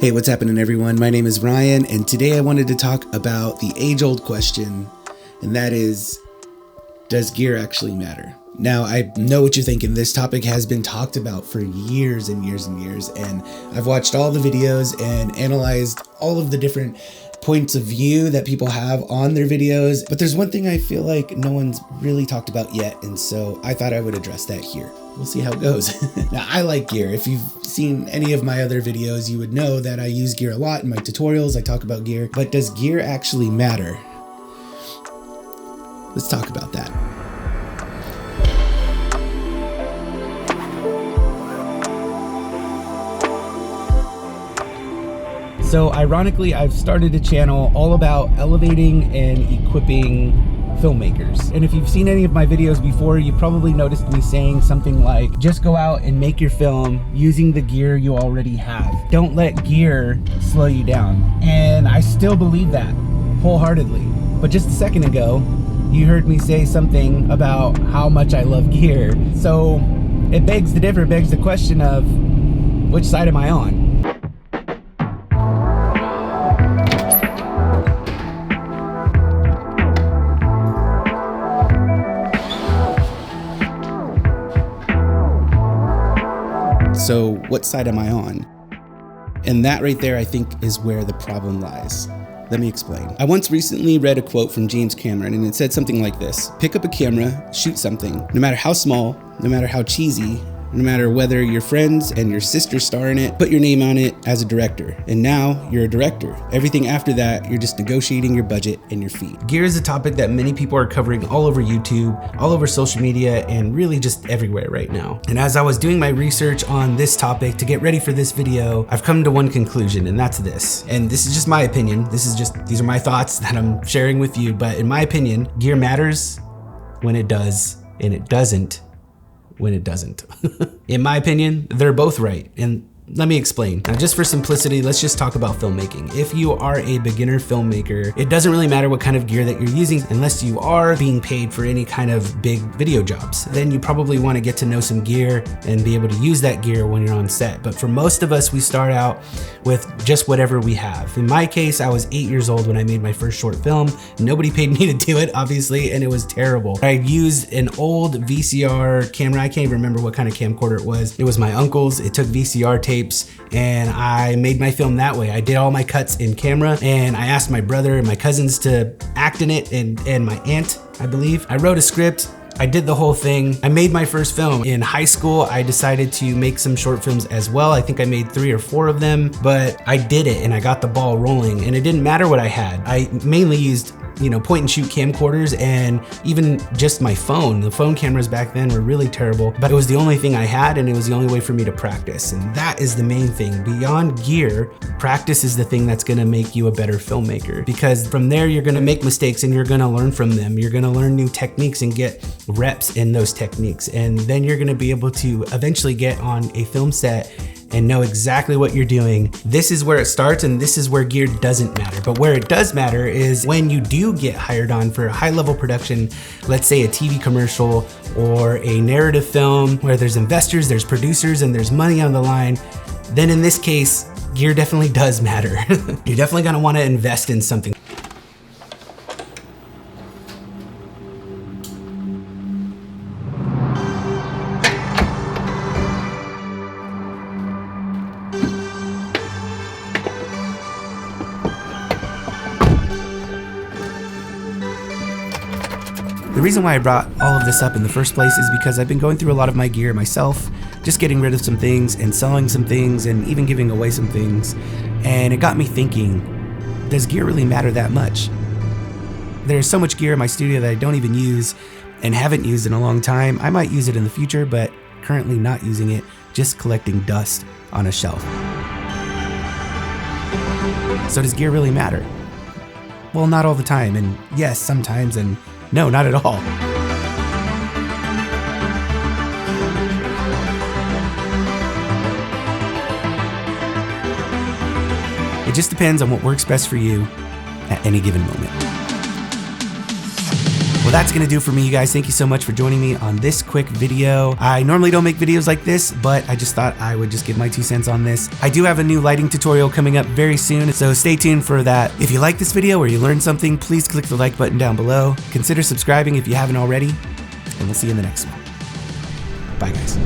Hey, what's happening, everyone? My name is Ryan, and today I wanted to talk about the age-old question, and that is, does gear actually matter? Now, I know what you're thinking. This topic has been talked about for years and years and years, and I've watched all the videos and analyzed all of the different points of view that people have on their videos, but there's one thing I feel like no one's really talked about yet, and so I thought I would address that here. We'll see how it goes. Now, I like gear. If you've seen any of my other videos, you would know that I use gear a lot in my tutorials. I talk about gear, but does gear actually matter? Let's talk about that. So ironically, I've started a channel all about elevating and equipping filmmakers. And if you've seen any of my videos before, you probably noticed me saying something like, just go out and make your film using the gear you already have. Don't let gear slow you down. And I still believe that wholeheartedly. But just a second ago, you heard me say something about how much I love gear. So it begs the question of, which side am I on? So what side am I on? And that right there, I think, is where the problem lies. Let me explain. I once recently read a quote from James Cameron, and it said something like this: pick up a camera, shoot something, no matter how small, no matter how cheesy, no matter whether your friends and your sister star in it, put your name on it as a director. And now you're a director. Everything after that, you're just negotiating your budget and your fee. Gear is a topic that many people are covering all over YouTube, all over social media, and really just everywhere right now. And as I was doing my research on this topic to get ready for this video, I've come to one conclusion, and that's this. And this is just my opinion. These are my thoughts that I'm sharing with you. But in my opinion, gear matters when it does, and it doesn't when it doesn't. In my opinion, they're both right. And let me explain. Now, just for simplicity, let's just talk about filmmaking. If you are a beginner filmmaker, it doesn't really matter what kind of gear that you're using unless you are being paid for any kind of big video jobs. Then you probably want to get to know some gear and be able to use that gear when you're on set. But for most of us, we start out with just whatever we have. In my case, I was 8 years old when I made my first short film. Nobody paid me to do it, obviously, and it was terrible. I used an old VCR camera. I can't even remember what kind of camcorder it was. It was my uncle's. It took VCR tape, and I made my film that way. I did all my cuts in camera, and I asked my brother and my cousins to act in it, and my aunt, I believe. I wrote a script. I did the whole thing. I made my first film. In high school, I decided to make some short films as well. I think I made 3 or 4 of them, but I did it and I got the ball rolling, and it didn't matter what I had. I mainly used point and shoot camcorders, and even just my phone. The phone cameras back then were really terrible, but it was the only thing I had, and it was the only way for me to practice. And that is the main thing. Beyond gear, practice is the thing that's gonna make you a better filmmaker, because from there you're gonna make mistakes and you're gonna learn from them. You're gonna learn new techniques and get reps in those techniques, and then you're gonna be able to eventually get on a film set and know exactly what you're doing. This is where it starts, and this is where gear doesn't matter. But where it does matter is when you do get hired on for a high-level production, let's say a TV commercial or a narrative film where there's investors, there's producers, and there's money on the line, then in this case, gear definitely does matter. You're definitely gonna wanna invest in something. The reason why I brought all of this up in the first place is because I've been going through a lot of my gear myself, just getting rid of some things and selling some things and even giving away some things. And it got me thinking, does gear really matter that much? There's so much gear in my studio that I don't even use and haven't used in a long time. I might use it in the future, but currently not using it, just collecting dust on a shelf. So does gear really matter? Well, not all the time, and yes, sometimes, and no, not at all. It just depends on what works best for you at any given moment. Well, that's gonna do it for me, you guys. Thank you so much for joining me on this quick video. I normally don't make videos like this, but I just thought I would just give my 2 cents on this. I do have a new lighting tutorial coming up very soon, so stay tuned for that. If you like this video or you learned something, please click the like button down below. Consider subscribing if you haven't already, and we'll see you in the next one. Bye, guys.